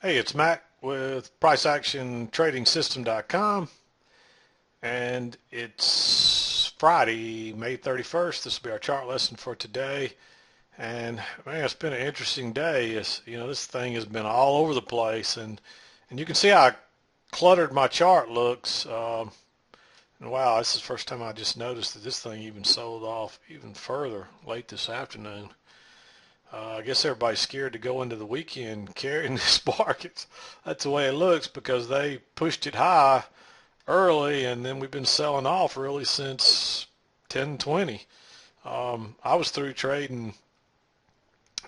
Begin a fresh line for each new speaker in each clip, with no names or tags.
Hey, it's Mac with PriceActionTradingSystem.com, and it's Friday, May 31st. This will be our chart lesson for today. And man, it's been an interesting day. This thing has been all over the place, and you can see how cluttered my chart looks. And wow, this is the first time I just noticed that this thing even sold off even further late this afternoon. I guess everybody's scared to go into the weekend carrying this market. That's the way it looks because they pushed it high early, and then we've been selling off really since 10:20. I was through trading.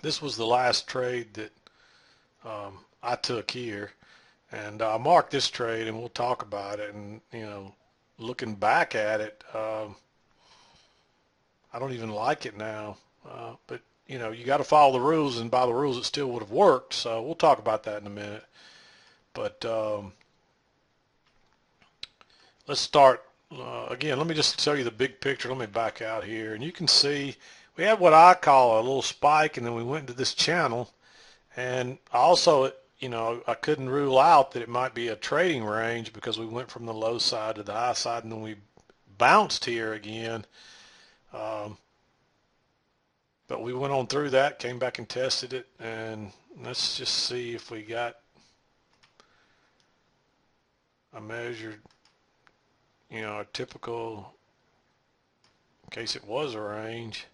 This was the last trade that I took here, and I marked this trade, and we'll talk about it. And looking back at it, I don't even like it now. But you got to follow the rules, and by the rules, it still would have worked. So we'll talk about that in a minute. But let's start again. Let me just tell you the big picture. Let me back out here, and you can see we had what I call a little spike, and then we went into this channel. And also, I couldn't rule out that it might be a trading range because we went from the low side to the high side, and then we bounced here again. Um, But we went on through that, came back and tested it, and let's just see if we got a measured, a typical, in case it was a range.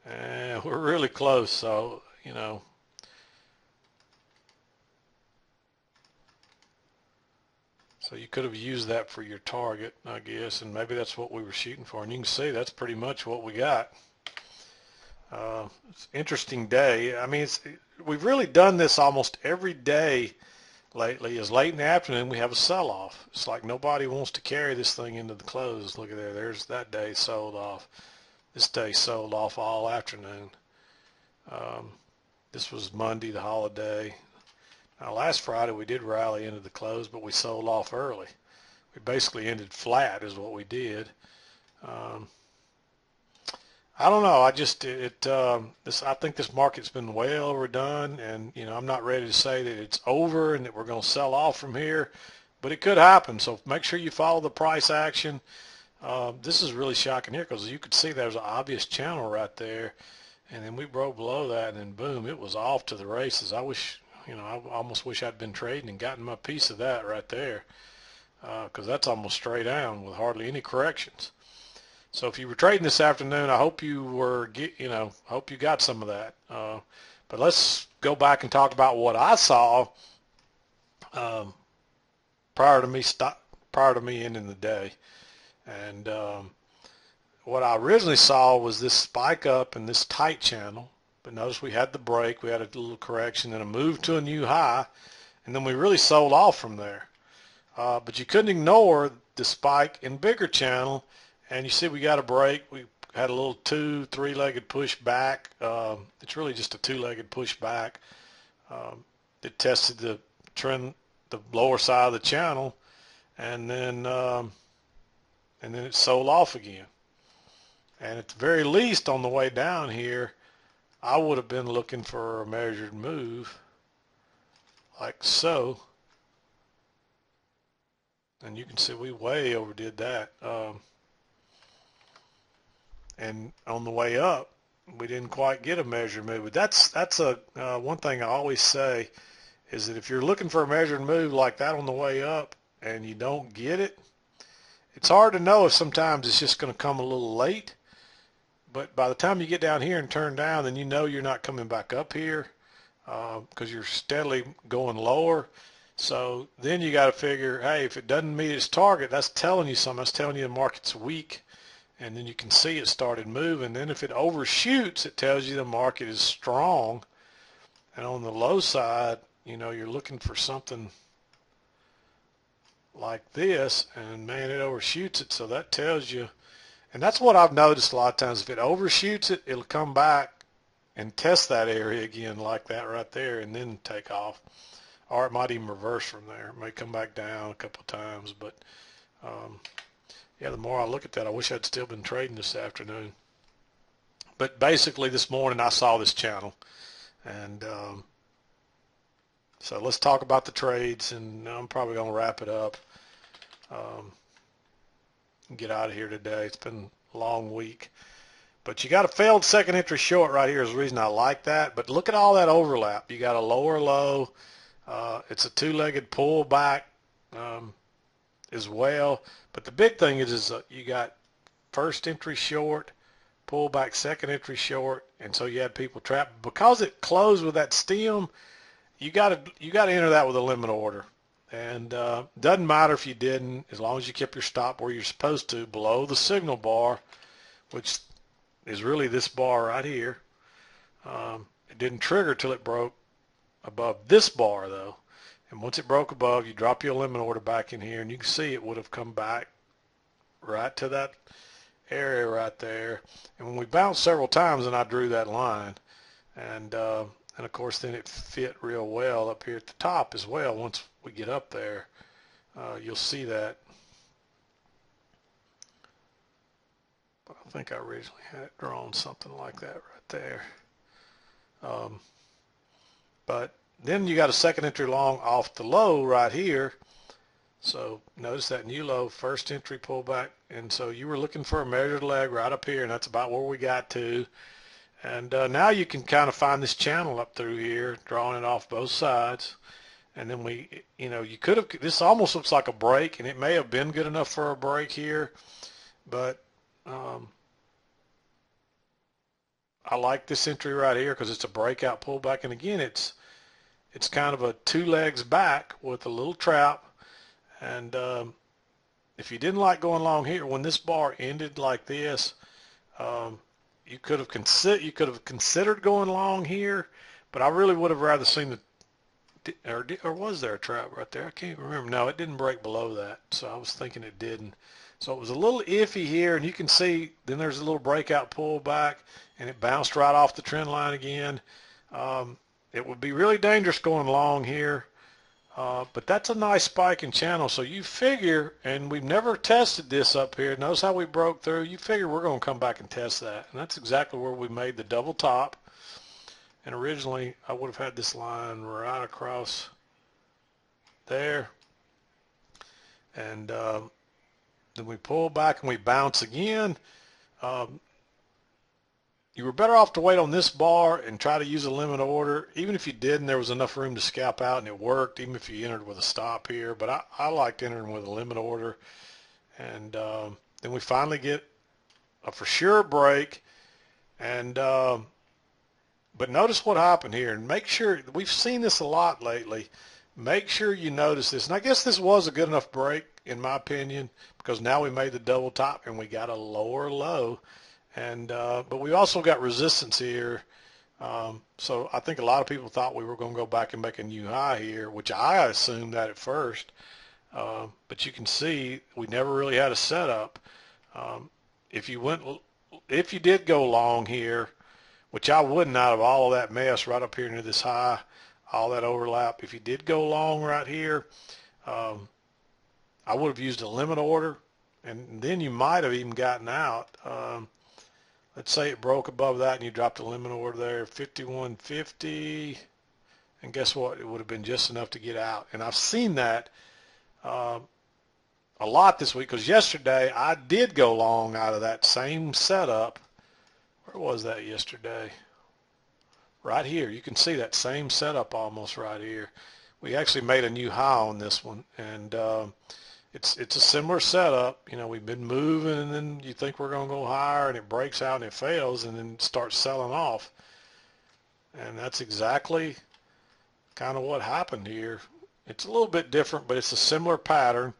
And we're really close, so, so you could have used that for your target, I guess, and maybe that's what we were shooting for. And you can see that's pretty much what we got. It's an interesting day. I mean, we've really done this almost every day lately. Is late in the afternoon we have a sell-off. It's like nobody wants to carry this thing into the close. Look at there. There's that day sold off. This day sold off all afternoon. Um, this was Monday, the holiday. Now, last Friday we did rally into the close, but we sold off early. We basically ended flat is what we did. Um, I don't know. I just I think this market's been way overdone, and I'm not ready to say that it's over and that we're going to sell off from here, but it could happen. So make sure you follow the price action. This is really shocking here because you could see there's an obvious channel right there, and then we broke below that, and then boom, it was off to the races. I wish, I almost wish I'd been trading and gotten my piece of that right there, because that's almost straight down with hardly any corrections. So if you were trading this afternoon, I hope you were, hope you got some of that. But let's go back and talk about what I saw um, prior to me ending the day. And what I originally saw was this spike up in this tight channel. But notice we had the break, we had a little correction, and a move to a new high, and then we really sold off from there. But you couldn't ignore the spike in bigger channel. And you see we got a break. We had a little three-legged push back. It's really just a two-legged push back. It tested the trend, the lower side of the channel, and then it sold off again. And at the very least, on the way down here, I would have been looking for a measured move, like so. And you can see we way overdid that. And on the way up, we didn't quite get a measured move. But that's a one thing I always say is that if you're looking for a measured move like that on the way up and you don't get it, it's hard to know if sometimes it's just going to come a little late. But by the time you get down here and turn down, then you know you're not coming back up here because you're steadily going lower. So then you got to figure, hey, if it doesn't meet its target, that's telling you something. That's telling you the market's weak. And then you can see it started moving. Then if it overshoots, it tells you the market is strong. And on the low side, you're looking for something like this, and man, it overshoots it. So that tells you, and that's what I've noticed a lot of times. If it overshoots it, it'll come back and test that area again like that right there and then take off. Or it might even reverse from there. It may come back down a couple of times, but yeah, the more I look at that, I wish I'd still been trading this afternoon. But basically this morning I saw this channel, and So let's talk about the trades, and I'm probably going to wrap it up. Um, get out of here today. It's been a long week. But you got a failed second entry short right here is the reason I like that. But look at all that overlap. You got a lower low. It's a two-legged pullback as well. But the big thing is you got first entry short, pullback second entry short, and so you had people trapped. Because it closed with that stem, you got to enter that with a limit order. And doesn't matter if you didn't, as long as you kept your stop where you're supposed to, below the signal bar, which is really this bar right here. It didn't trigger till it broke above this bar though. And once it broke above, you drop your limit order back in here, and you can see it would have come back right to that area right there. And when we bounced several times, and I drew that line, and of course then it fit real well up here at the top as well. Once we get up there, you'll see that. But I think I originally had it drawn something like that right there. But then you got a second entry long off the low right here. So notice that new low, first entry pullback. And so you were looking for a measured leg right up here, and that's about where we got to. And now you can kind of find this channel up through here, drawing it off both sides. And then you could have, this almost looks like a break, and it may have been good enough for a break here. But I like this entry right here because it's a breakout pullback. And again, it's kind of a two legs back with a little trap. And if you didn't like going long here, when this bar ended like this, you could have considered going long here, but I really would have rather seen or was there a trap right there? I can't remember. No, it didn't break below that, so I was thinking it didn't. So it was a little iffy here, and you can see then there's a little breakout pullback, and it bounced right off the trend line again. It would be really dangerous going long here, but that's a nice spiking channel. So you figure, and we've never tested this up here. Notice how we broke through. You figure we're going to come back and test that, and that's exactly where we made the double top. And originally, I would have had this line right across there. And then we pull back and we bounce again. You were better off to wait on this bar and try to use a limit order. Even if you didn't, there was enough room to scalp out, and it worked, even if you entered with a stop here. But I liked entering with a limit order. And then we finally get a for sure break. And but notice what happened here, and make sure, we've seen this a lot lately, make sure you notice this. And I guess this was a good enough break, in my opinion, because now we made the double top and we got a lower low. And but we also got resistance here. So I think a lot of people thought we were going to go back and make a new high here, which I assumed that at first. But you can see we never really had a setup. If you did go long here, which I wouldn't out of all of that mess right up here near this high, all that overlap. If you did go long right here, I would have used a limit order, and then you might have even gotten out. Let's say it broke above that and you dropped a limit order there, 51.50, and guess what? It would have been just enough to get out. And I've seen that a lot this week, because yesterday I did go long out of that same setup. Where was that yesterday? Right here. You can see that same setup almost right here. We actually made a new high on this one, and it's a similar setup. You know, we've been moving, and then you think we're going to go higher, and it breaks out and it fails, and then starts selling off. And that's exactly kind of what happened here. It's a little bit different, but it's a similar pattern.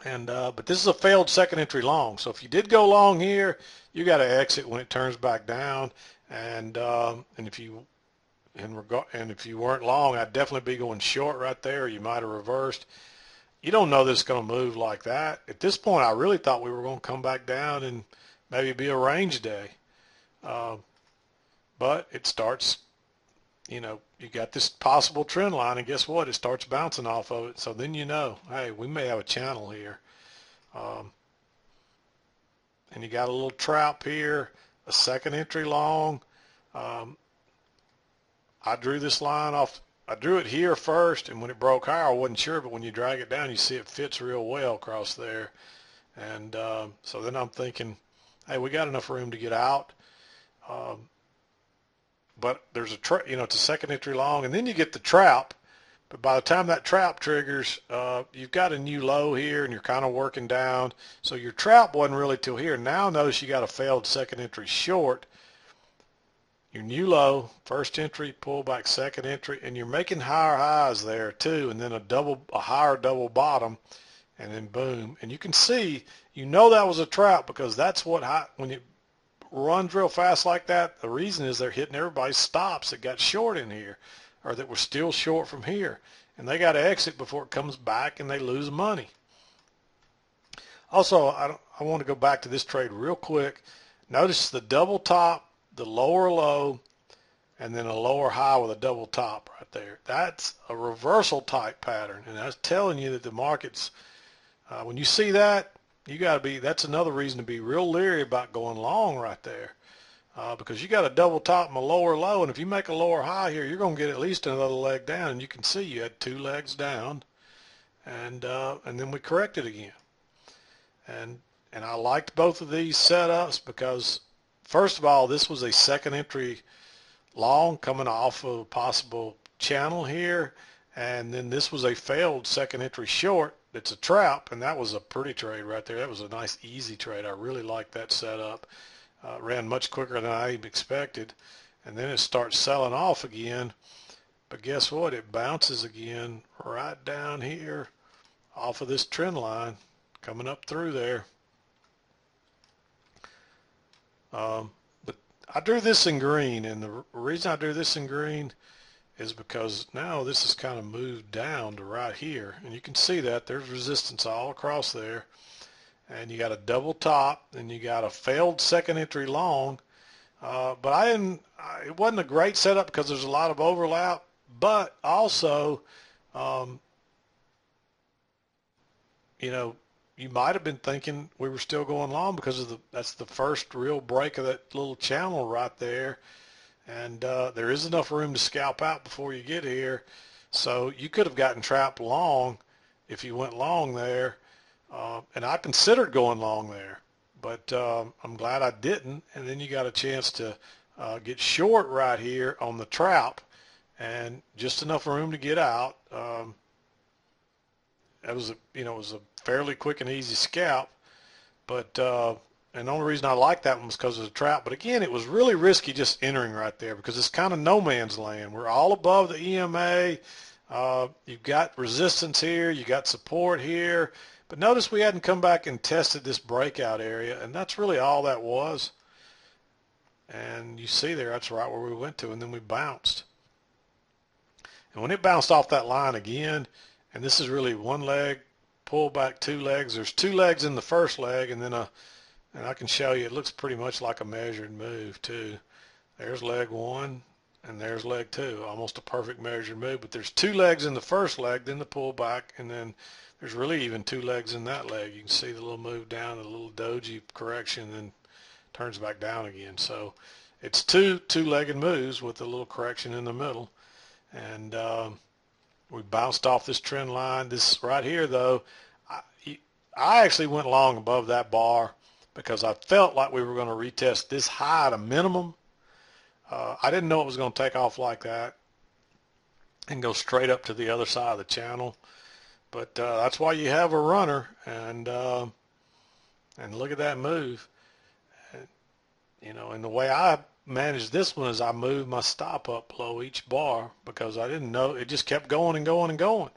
And but this is a failed second entry long. So if you did go long here, you got to exit when it turns back down. And if you weren't long, I'd definitely be going short right there. You might have reversed. You don't know that it's going to move like that. At this point, I really thought we were going to come back down and maybe be a range day. But it starts, you got this possible trend line, and guess what? It starts bouncing off of it. So then hey, we may have a channel here. And you got a little trap here, a second entry long. I drew this line off I drew it here first, and when it broke higher, I wasn't sure, but when you drag it down, you see it fits real well across there. And so then I'm thinking, hey, we got enough room to get out. Um, but there's it's a second entry long, and then you get the trap. But by the time that trap triggers, you've got a new low here, and you're kind of working down. So your trap wasn't really till here. Now notice you got a failed second entry short. Your new low, first entry, pull back, second entry, and you're making higher highs there too, and then a higher double bottom, and then boom. And you can see, that was a trap because that's when it runs real fast like that, the reason is they're hitting everybody's stops that got short in here, or that were still short from here, and they got to exit before it comes back and they lose money. Also, I want to go back to this trade real quick. Notice the double top, the lower low, and then a lower high with a double top right there. That's a reversal type pattern, and that's telling you that the market's, when you see that, that's another reason to be real leery about going long right there, because you got a double top and a lower low, and if you make a lower high here, you're going to get at least another leg down, and you can see you had 2 legs down, and then we corrected again. And I liked both of these setups because, first of all, this was a second entry long coming off of a possible channel here, and then this was a failed second entry short. It's a trap, and that was a pretty trade right there. That was a nice easy trade. I really liked that setup. Ran much quicker than I even expected, and then it starts selling off again, but guess what, it bounces again right down here off of this trend line coming up through there. But I drew this in green, and the reason I drew this in green is because now this has kind of moved down to right here, and you can see that there's resistance all across there, and you got a double top, and you got a failed second entry long, but it wasn't a great setup because there's a lot of overlap, but also you might have been thinking we were still going long because that's the first real break of that little channel right there. And there is enough room to scalp out before you get here. So you could have gotten trapped long if you went long there. And I considered going long there, but I'm glad I didn't. And then you got a chance to get short right here on the trap and just enough room to get out. It was a fairly quick and easy scalp, but and the only reason I liked that one was because of the trap. But again, it was really risky just entering right there because it's kind of no man's land. We're all above the EMA. You've got resistance here, you got support here, but notice we hadn't come back and tested this breakout area, and that's really all that was. And you see there, that's right where we went to, and then we bounced. And when it bounced off that line again, and this is really one leg, pull back 2 legs. There's 2 legs in the first leg, and then and I can show you, it looks pretty much like a measured move too. There's leg 1, and there's leg 2, almost a perfect measured move. But there's 2 legs in the first leg, then the pull back, and then there's really even 2 legs in that leg. You can see the little move down, the little doji correction, and then turns back down again. So it's two-legged moves with a little correction in the middle, and we bounced off this trend line. This right here, though, I actually went long above that bar because I felt like we were going to retest this high at a minimum. I didn't know it was going to take off like that and go straight up to the other side of the channel. But that's why you have a runner, and look at that move. And the way I managed this one is I moved my stop up below each bar because I didn't know, it just kept going and going and going.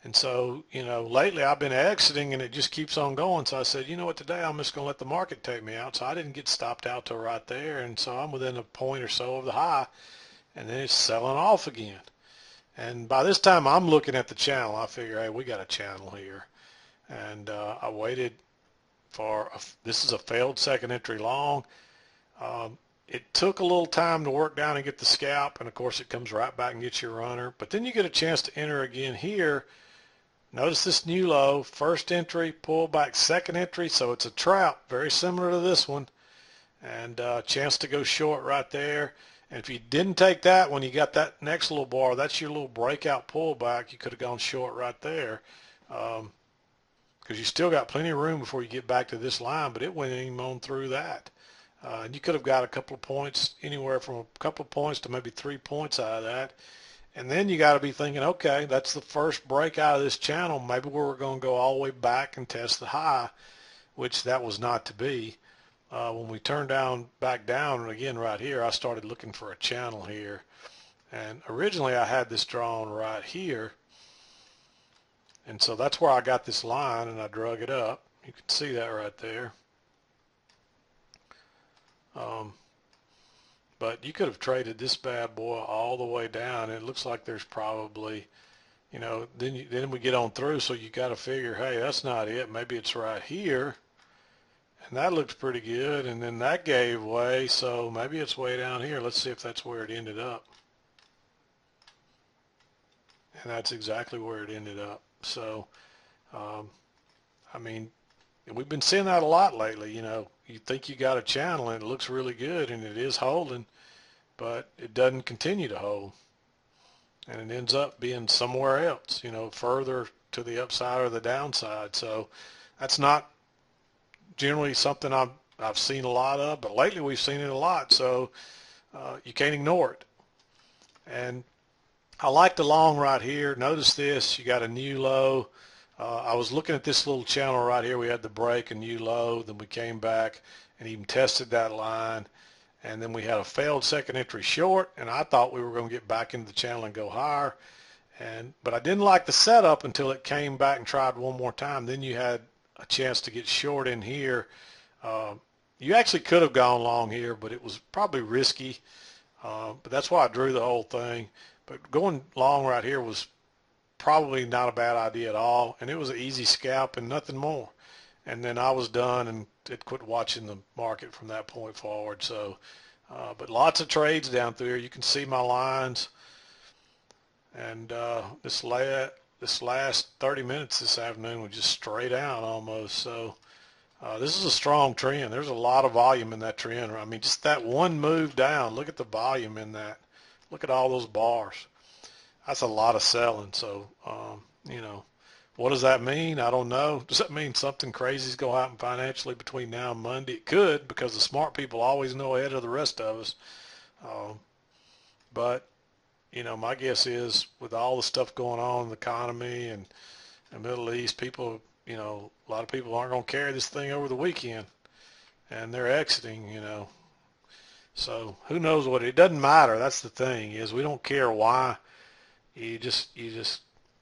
And so, lately I've been exiting and it just keeps on going. So I said, you know what, today I'm just going to let the market take me out. So I didn't get stopped out till right there. And so I'm within a point or so of the high, and then it's selling off again. And by this time I'm looking at the channel. I figure, hey, we got a channel here. And I waited for, this is a failed second entry long. It took a little time to work down and get the scalp, and of course it comes right back and gets your runner. But then you get a chance to enter again here. Notice this new low, first entry, pull back, second entry, so it's a trap, very similar to this one, and a chance to go short right there. And if you didn't take that when you got that next little bar, that's your little breakout pullback. You could have gone short right there, because you still got plenty of room before you get back to this line, but it went even on through that. And you could have got a couple of points, anywhere from a couple of points to maybe 3 points out of that. And then you got to be thinking, okay, that's the first break out of this channel. Maybe we're going to go all the way back and test the high, which that was not to be. When we turned back down, and again right here, I started looking for a channel here. And originally I had this drawn right here. And so that's where I got this line, and I drug it up. You can see that right there. But you could have traded this bad boy all the way down. It looks like there's probably, then we get on through, so you got to figure, hey, that's not it. Maybe it's right here. And that looks pretty good, and then that gave way, so maybe it's way down here. Let's see if that's where it ended up. And that's exactly where it ended up. So, I mean, we've been seeing that a lot lately. You think you got a channel and it looks really good, and it is holding, but it doesn't continue to hold. And it ends up being somewhere else, further to the upside or the downside. So that's not generally something I've seen a lot of, but lately we've seen it a lot, so you can't ignore it. And I like the long right here. Notice this, you got a new low. I was looking at this little channel right here. We had the break, a new low, then we came back and even tested that line, and then we had a failed second entry short, and I thought we were going to get back into the channel and go higher, but I didn't like the setup until it came back and tried one more time. Then you had a chance to get short in here. You actually could have gone long here, but it was probably risky, but that's why I drew the whole thing. But going long right here was probably not a bad idea at all, and it was an easy scalp and nothing more. And then I was done and it quit watching the market from that point forward. So but lots of trades down through here. You can see my lines, and this last 30 minutes this afternoon was just straight out almost. So this is a strong trend. There's a lot of volume in that trend. I mean, just that one move down, look at the volume in that. Look at all those bars. That's a lot of selling. So, what does that mean? I don't know. Does that mean something crazy is going to happen financially between now and Monday? It could, because the smart people always know ahead of the rest of us. But, my guess is with all the stuff going on in the economy and the Middle East, people, a lot of people aren't going to carry this thing over the weekend, and they're exiting, So who knows what, it doesn't matter. That's the thing, is we don't care why. You just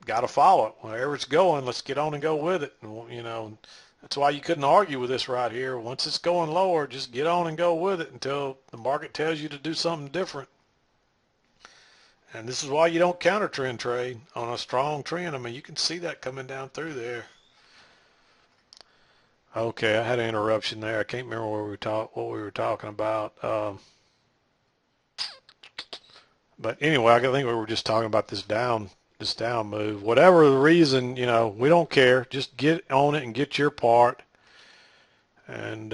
got to follow it. Wherever it's going, let's get on and go with it. And, that's why you couldn't argue with this right here. Once it's going lower, just get on and go with it until the market tells you to do something different. And this is why you don't counter trend trade on a strong trend. I mean, you can see that coming down through there. Okay, I had an interruption there. I can't remember what we were talking about. But anyway, I think we were just talking about this down move. Whatever the reason, we don't care. Just get on it and get your part. And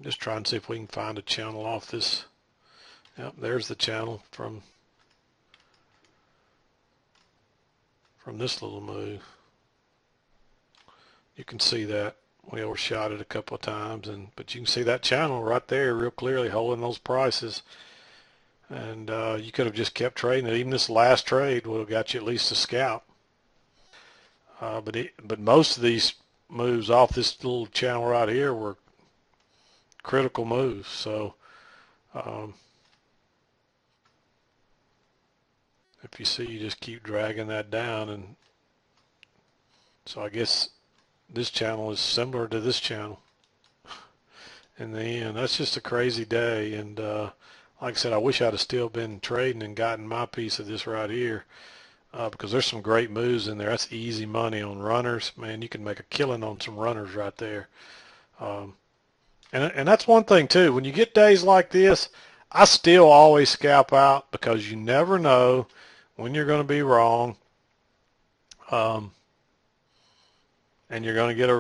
just try and see if we can find a channel off this. Yep, there's the channel from this little move. You can see that we overshot it a couple of times, but you can see that channel right there real clearly holding those prices. And you could have just kept trading it. Even this last trade would have got you at least a scalp. But most of these moves off this little channel right here were critical moves. So if you see, you just keep dragging that down, and so I guess this channel is similar to this channel in the end. That's just a crazy day, and like I said, I wish I'd have still been trading and gotten my piece of this right here, because there's some great moves in there. That's easy money on runners. Man, you can make a killing on some runners right there. And that's one thing too. When you get days like this, I still always scalp out, because you never know when you're going to be wrong, and you're going to get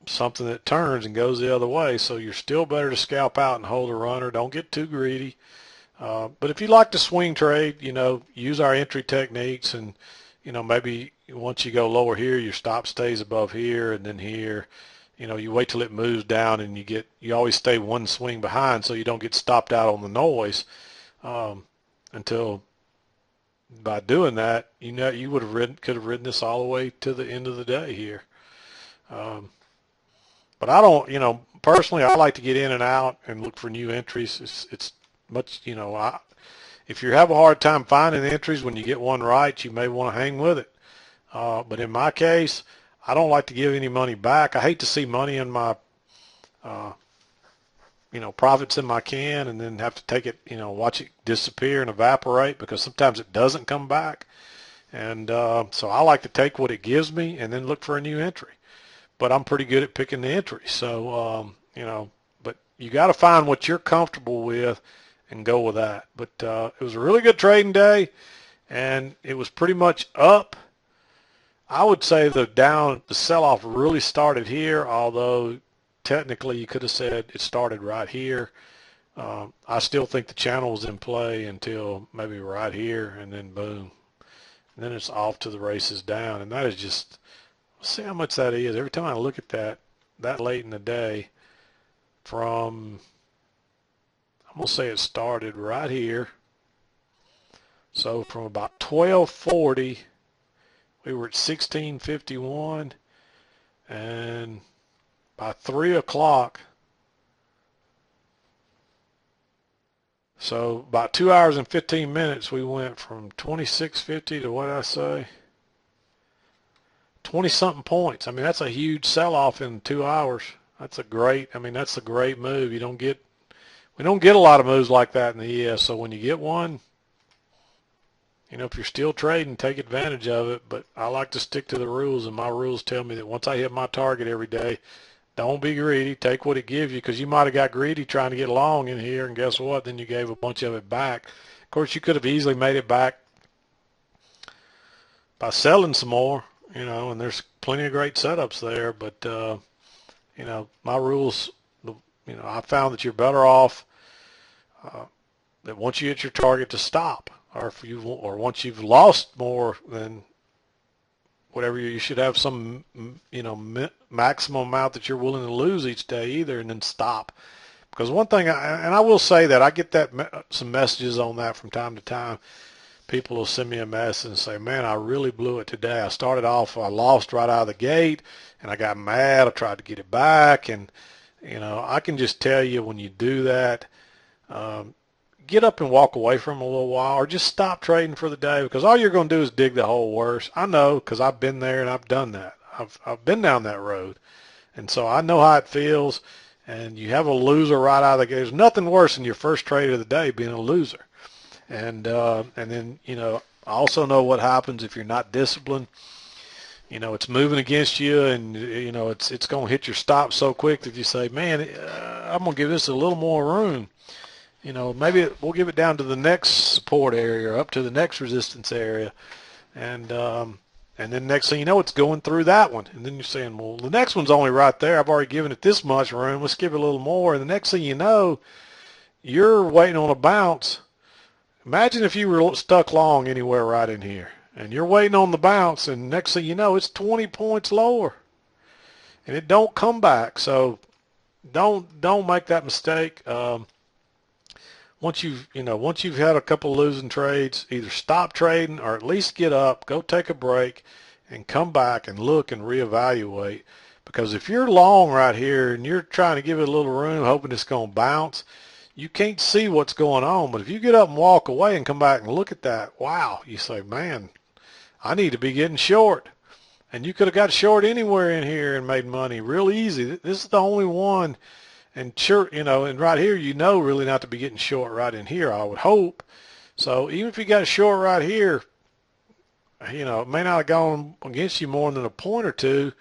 something that turns and goes the other way. So you're still better to scalp out and hold a runner. Don't get too greedy. But if you like to swing trade, use our entry techniques, and maybe once you go lower here, your stop stays above here, and then here, you wait till it moves down, and you always stay one swing behind, so you don't get stopped out on the noise until. By doing that, you could have ridden this all the way to the end of the day here. But I don't, personally, I like to get in and out and look for new entries. It's much, if you have a hard time finding entries when you get one right, you may want to hang with it. But in my case, I don't like to give any money back. I hate to see money in my, profits in my can and then have to take it, watch it disappear and evaporate, because sometimes it doesn't come back. And so I like to take what it gives me and then look for a new entry. But I'm pretty good at picking the entries. So, but you got to find what you're comfortable with and go with that. But it was a really good trading day, and it was pretty much up. I would say the sell-off really started here, although technically you could have said it started right here. I still think the channel was in play until maybe right here, and then boom. And then it's off to the races down, and that is just, see how much that is. Every time I look at that late in the day, I'm going to say it started right here. So from about 12:40, we were at 1651, and by 3 o'clock, so about 2 hours and 15 minutes, we went from 2650 to, what did I say, 20-something points. I mean, that's a huge sell-off in 2 hours. That's a great move. We don't get a lot of moves like that in the ES. So when you get one, if you're still trading, take advantage of it. But I like to stick to the rules, and my rules tell me that once I hit my target every day, don't be greedy. Take what it gives you, because you might have got greedy trying to get long in here, and guess what? Then you gave a bunch of it back. Of course, you could have easily made it back by selling some more, and there's plenty of great setups there. But, my rules, I found that you're better off that once you hit your target to stop, or once you've lost more than whatever, you should have some, maximum amount that you're willing to lose each day either, and then stop. Because one thing, and I will say that I get some messages on that from time to time. People will send me a message and say, man, I really blew it today. I started off, I lost right out of the gate, and I got mad. I tried to get it back, and, I can just tell you, when you do that, get up and walk away from it a little while, or just stop trading for the day, because all you're going to do is dig the hole worse. I know, because I've been there and I've done that. I've been down that road, and so I know how it feels. And you have a loser right out of the gate. There's nothing worse than your first trade of the day being a loser. And then, I also know what happens if you're not disciplined. It's moving against you, and, it's going to hit your stop so quick that you say, man, I'm going to give this a little more room. Maybe we'll give it down to the next support area, or up to the next resistance area. And then next thing you know, it's going through that one. And then you're saying, well, the next one's only right there. I've already given it this much room. Let's give it a little more. And the next thing you know, you're waiting on a bounce. Imagine if you were stuck long anywhere right in here, and you're waiting on the bounce, and next thing you know, it's 20 points lower, and it don't come back. So don't make that mistake. Once you've had a couple losing trades, either stop trading or at least get up, go take a break, and come back and look and reevaluate. Because if you're long right here and you're trying to give it a little room, hoping it's going to bounce, you can't see what's going on. But if you get up and walk away and come back and look at that, wow, you say, man, I need to be getting short. And you could have got short anywhere in here and made money real easy. This is the only one. And sure, and right here, really not to be getting short right in here, I would hope. So even if you got short right here, it may not have gone against you more than a point or two,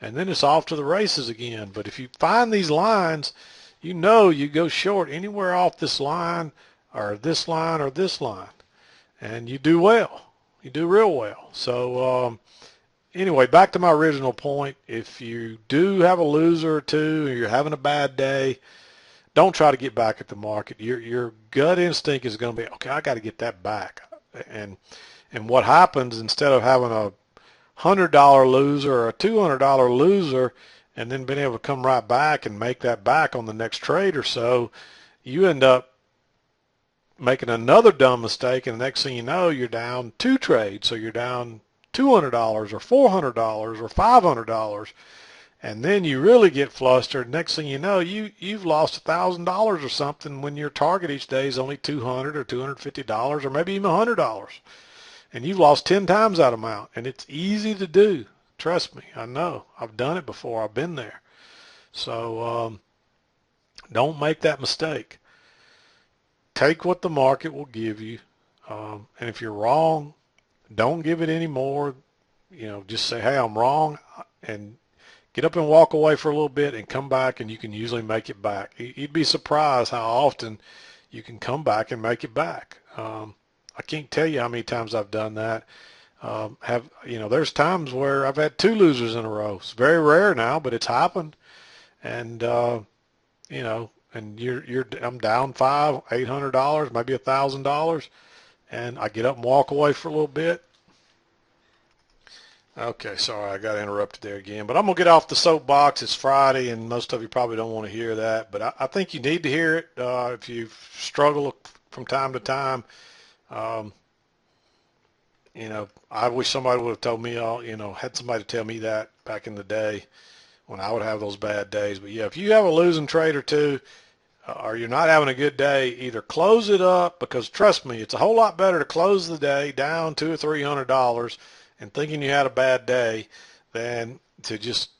and then it's off to the races again. But if you find these lines, you go short anywhere off this line or this line or this line, and you do well. You do real well. So, anyway, back to my original point. If you do have a loser or two, or you're having a bad day, don't try to get back at the market. Your gut instinct is going to be, okay, I got to get that back. And and what happens, instead of having a $100 loser or a $200 loser and then being able to come right back and make that back on the next trade or so, you end up making another dumb mistake, and the next thing you know, you're down two trades. So you're down $200 or $400 or $500, and then you really get flustered. Next thing you know, you've lost $1,000 or something when your target each day is only $200 or $250 or maybe even $100, and you've lost 10 times that amount. And it's easy to do. Trust me, I know. I've done it before. I've been there. So don't make that mistake. Take what the market will give you, and if you're wrong, don't give it any more. Just say, hey, I'm wrong, and get up and walk away for a little bit and come back, and you can usually make it back. You'd be surprised how often you can come back and make it back. I can't tell you how many times I've done that. There's times where I've had two losers in a row. It's very rare now, but it's happened. And and I'm down $500, $800, maybe $1,000, and I get up and walk away for a little bit. Okay, sorry, I got interrupted there again, but I'm gonna get off the soapbox. It's Friday, and most of you probably don't want to hear that, but I think you need to hear it if you struggle from time to time. Um, I wish somebody would have told me, had somebody tell me that back in the day when I would have those bad days. But yeah, if you have a losing trade or two, or you're not having a good day, either close it up, because trust me, it's a whole lot better to close the day down $200 or $300 and thinking you had a bad day than to just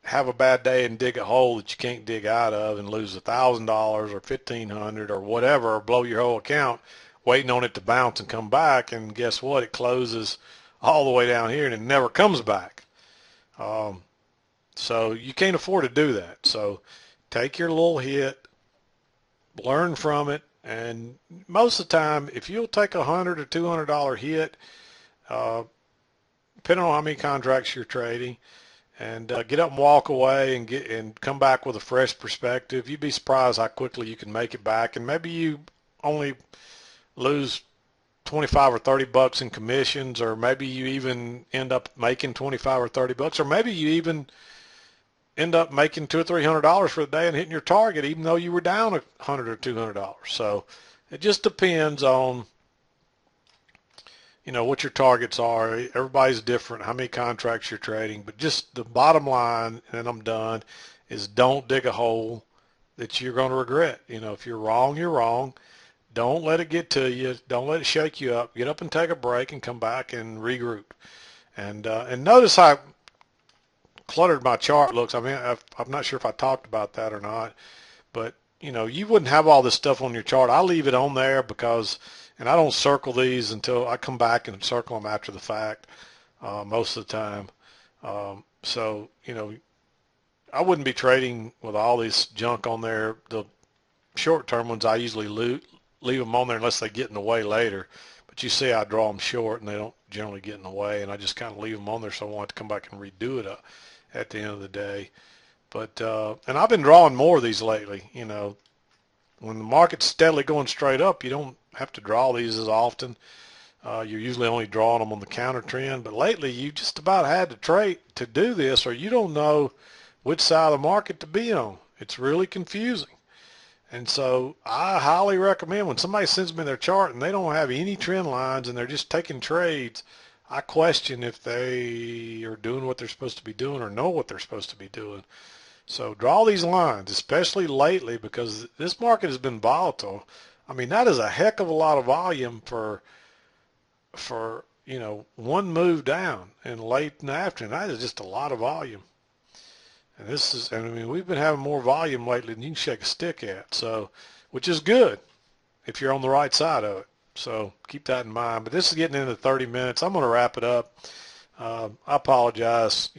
have a bad day and dig a hole that you can't dig out of and lose $1,000 or $1,500 or whatever, or blow your whole account waiting on it to bounce and come back. And guess what? It closes all the way down here and it never comes back. So you can't afford to do that. So take your little hit, learn from it, and most of the time, if you'll take $100 or $200 hit, depending on how many contracts you're trading, and get up and walk away and come back with a fresh perspective, you'd be surprised how quickly you can make it back. And maybe you only lose 25 or 30 bucks in commissions, or maybe you even end up making 25 or 30 bucks, or maybe you even end up making $200 or $300 for the day and hitting your target, even though you were down $100 or $200. So it just depends on, what your targets are. Everybody's different, how many contracts you're trading, but just the bottom line, and I'm done, is don't dig a hole that you're going to regret. If you're wrong, you're wrong. Don't let it get to you. Don't let it shake you up. Get up and take a break and come back and regroup. And notice how cluttered my chart looks. I mean, I'm not sure if I talked about that or not, but you wouldn't have all this stuff on your chart. I leave it on there because, and I don't circle these until I come back and circle them after the fact, most of the time. So I wouldn't be trading with all this junk on there. The short-term ones, I usually leave them on there unless they get in the way later. But you see I draw them short, and they don't generally get in the way, and I just kind of leave them on there so I won't have to come back and redo it at the end of the day. But and I've been drawing more of these lately. When the market's steadily going straight up, you don't have to draw these as often. You're usually only drawing them on the counter trend. But lately, you just about had to trade to do this, or you don't know which side of the market to be on. It's really confusing. And so I highly recommend, when somebody sends me their chart and they don't have any trend lines and they're just taking trades, I question if they are doing what they're supposed to be doing or know what they're supposed to be doing. So draw these lines, especially lately, because this market has been volatile. I mean, that is a heck of a lot of volume for one move down and late in the afternoon. That is just a lot of volume. And we've been having more volume lately than you can shake a stick at, so, which is good if you're on the right side of it. So keep that in mind. But this is getting into 30 minutes. I'm going to wrap it up. I apologize.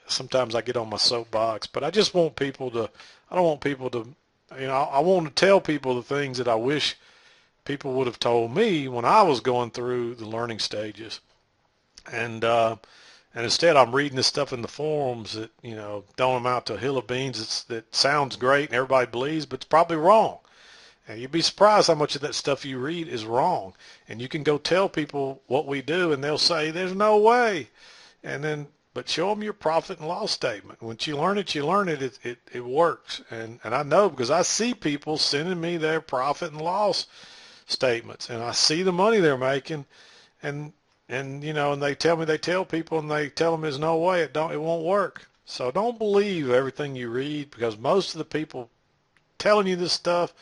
Sometimes I get on my soapbox, but I just want people to, I don't want people to, I want to tell people the things that I wish people would have told me when I was going through the learning stages. And instead I'm reading this stuff in the forums that, don't amount to a hill of beans. That sounds great and everybody believes, but it's probably wrong. And you'd be surprised how much of that stuff you read is wrong. And you can go tell people what we do and they'll say, there's no way. And then, but show them your profit and loss statement. Once you learn it, it works. And I know because I see people sending me their profit and loss statements and I see the money they're making and and they tell people and they tell them there's no way it won't work. So don't believe everything you read because most of the people telling you this stuff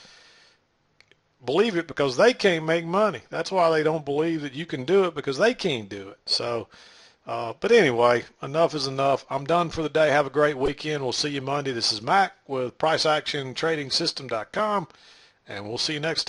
believe it because they can't make money. That's why they don't believe that you can do it because they can't do it. So, but anyway, enough is enough. I'm done for the day. Have a great weekend. We'll see you Monday. This is Mac with PriceActionTradingSystem.com, and we'll see you next time.